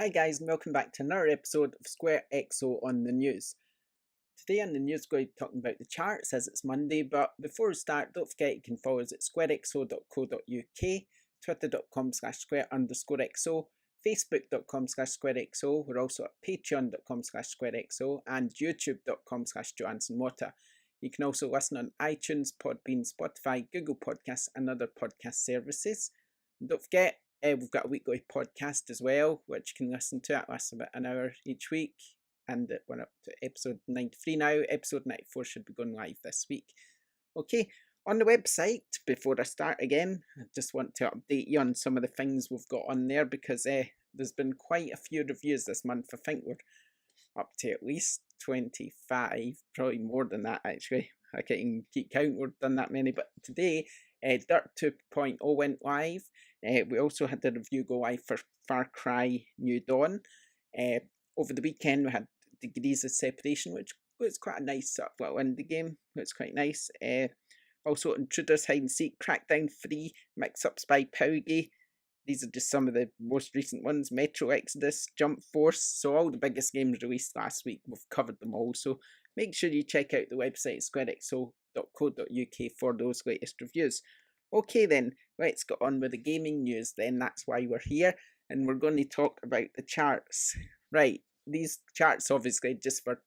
Hi guys, and welcome back to another episode of SquareXO on the news. Today on the news we're going to be talking about the charts as it's Monday, but before we start, don't forget you can follow us at squarexo.co.uk, twitter.com/square_XO, facebook.com/squarexo, we're also at patreon.com/squarexo, and youtube.com/johansonwater. You can also listen on iTunes, Podbean, Spotify, Google Podcasts, and other podcast services. And don't forget, we've got a weekly podcast as well, which you can listen to. It lasts about an hour each week, and we're up to episode 93 now. Episode 94 should be going live this week. Okay, on the website, before I start again, I just want to update you on some of the things we've got on there, because there's been quite a few reviews this month. I think we're up to at least 25, probably more than that actually. I can't keep count, we've done that many, but today Dirt 2.0 went live. We also had the review go live for Far Cry New Dawn. Over the weekend we had Degrees of Separation, which was quite a nice sort of little indie game. It's quite nice. Also Intruders Hide and Seek, Crackdown 3, Mix Up Spy Powgy. These are just some of the most recent ones. Metro Exodus, Jump Force. So all the biggest games released last week, we've covered them all. So make sure you check out the website squarexo.co.uk for those latest reviews. Okay then, let's get on with the gaming news then. That's why we're here, and we're going to talk about the charts. Right, these charts obviously just for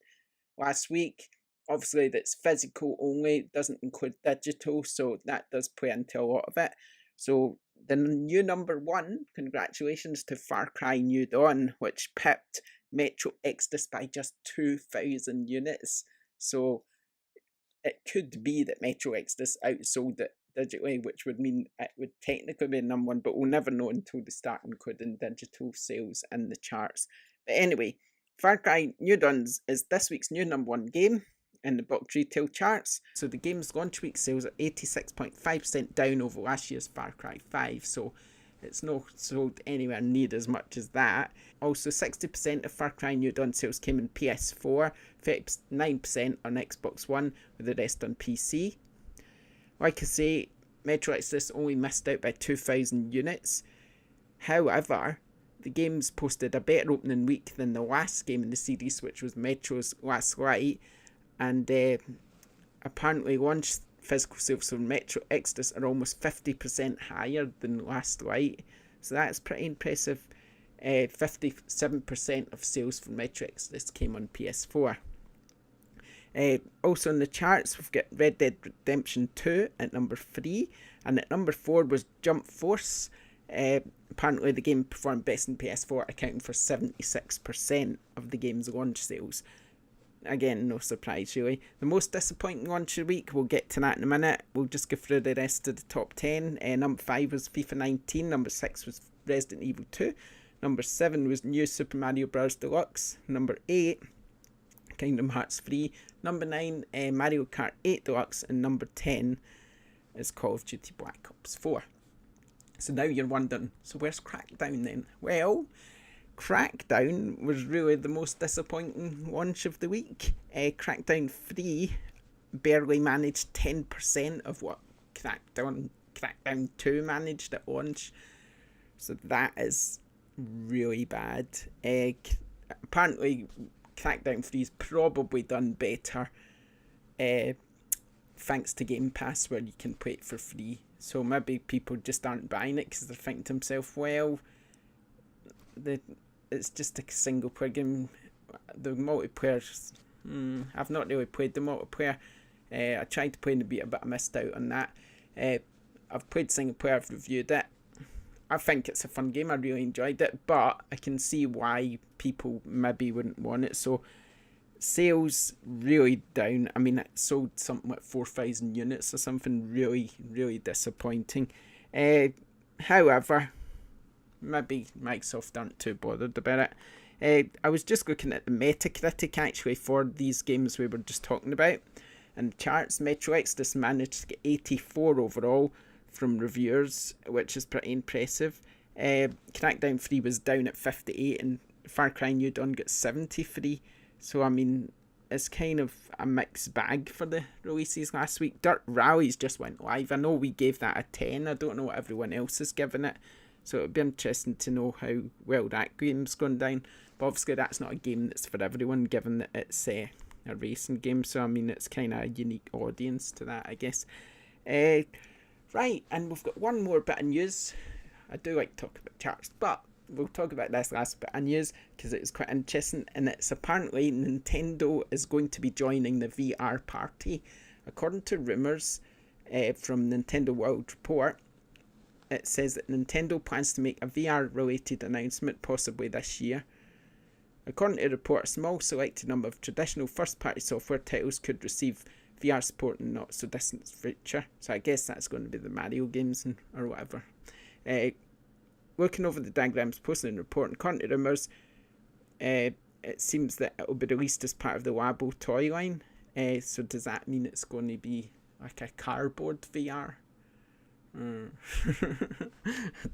last week. Obviously that's physical only, it doesn't include digital, so that does play into a lot of it. So the new number one, congratulations to Far Cry New Dawn, which pipped Metro Exodus by just 2,000 units. So it could be that Metro Exodus outsold it digitally, which would mean it would technically be number one, but we'll never know until they start including digital sales in the charts. But anyway, Far Cry New Dawn is this week's new number one game in the box retail charts. So the game's launch week sales are 86.5% down over last year's Far Cry 5, so it's not sold anywhere near as much as that. Also 60% of Far Cry New Dawn sales came in PS4, 39% on Xbox One, with the rest on PC. Like I say, Metro Exodus only missed out by 2,000 units. However, the game's posted a better opening week than the last game in the series, which was Metro's Last Light, and apparently launch physical sales for Metro Exodus are almost 50% higher than Last Light, so that's pretty impressive. 57% of sales for Metro Exodus came on PS4. Also in the charts, we've got Red Dead Redemption 2 at number 3, and at number 4 was Jump Force. Apparently the game performed best in PS4, accounting for 76% of the game's launch sales. Again, no surprise really. The most disappointing launch of the week, we'll get to that in a minute. We'll just go through the rest of the top 10. Number 5 was FIFA 19, number 6 was Resident Evil 2, number 7 was New Super Mario Bros. Deluxe, number 8, Kingdom Hearts 3, number 9, Mario Kart 8 Deluxe, and number 10 is Call of Duty Black Ops 4. So now you're wondering, so where's Crackdown then? Well, Crackdown was really the most disappointing launch of the week. Crackdown 3 barely managed 10% of what Crackdown 2 managed at launch. So that is really bad. Apparently Crackdown 3's probably done better thanks to Game Pass, where you can play it for free. So maybe people just aren't buying it because they're thinking to themselves, well, it's just a single player game. The multiplayer, I've not really played the multiplayer. I tried to play in the beta, but I missed out on that. I've played single player, I've reviewed it. I think it's a fun game, I really enjoyed it, but I can see why people maybe wouldn't want it. So sales really down. I mean, it sold something like 4,000 units or something, really, really disappointing. However, maybe Microsoft aren't too bothered about it. I was just looking at the Metacritic actually for these games we were just talking about. And the charts, Metro Exodus managed to get 84 overall from reviewers, which is pretty impressive. Crackdown 3 was down at 58, and Far Cry New Dawn got 73. So I mean, it's kind of a mixed bag for the releases last week. Dirt Rallies just went live. I know we gave that a 10. I don't know what everyone else has given it. So it'll be interesting to know how well that game's gone down. But obviously that's not a game that's for everyone, given that it's a racing game. So I mean, it's kind of a unique audience to that, I guess. Right, and we've got one more bit of news. I do like to talk about charts, but we'll talk about this last bit of news because it is quite interesting, and it's apparently Nintendo is going to be joining the VR party. According to rumours from Nintendo World Report, it says that Nintendo plans to make a VR-related announcement possibly this year. According to the report, a small selected number of traditional first-party software titles could receive VR support in the not-so-distant future. So I guess that's going to be the Mario games or whatever. Looking over the diagrams posted in the report, and according to rumours, it seems that it will be released as part of the Labo toy line. So does that mean it's going to be like a cardboard VR? I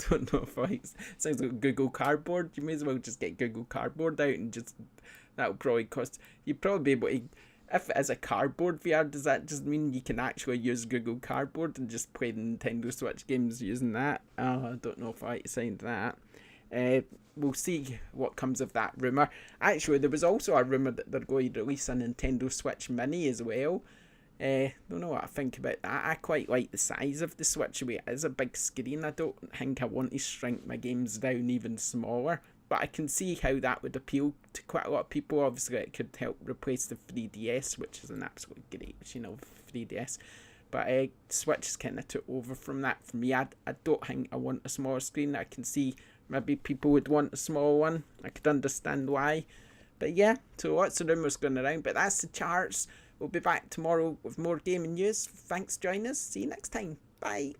don't know if it sounds like Google Cardboard. You may as well just get Google Cardboard out and just, that'll probably cost, you'd probably be able to, if it is a cardboard VR, does that just mean you can actually use Google Cardboard and just play the Nintendo Switch games using that? I don't know if I signed that. We'll see what comes of that rumour. Actually, there was also a rumour that they're going to release a Nintendo Switch Mini as well. Don't know what I think about that. I quite like the size of the Switch. It is a big screen. I don't think I want to shrink my games down even smaller. But I can see how that would appeal to quite a lot of people. Obviously, it could help replace the 3DS, which is an absolutely great machine of 3DS. But Switch is kind of took over from that for me. I don't think I want a smaller screen. I can see maybe people would want a small one. I could understand why. But yeah, so lots of rumours going around. But that's the charts. We'll be back tomorrow with more gaming news. Thanks for joining us. See you next time. Bye.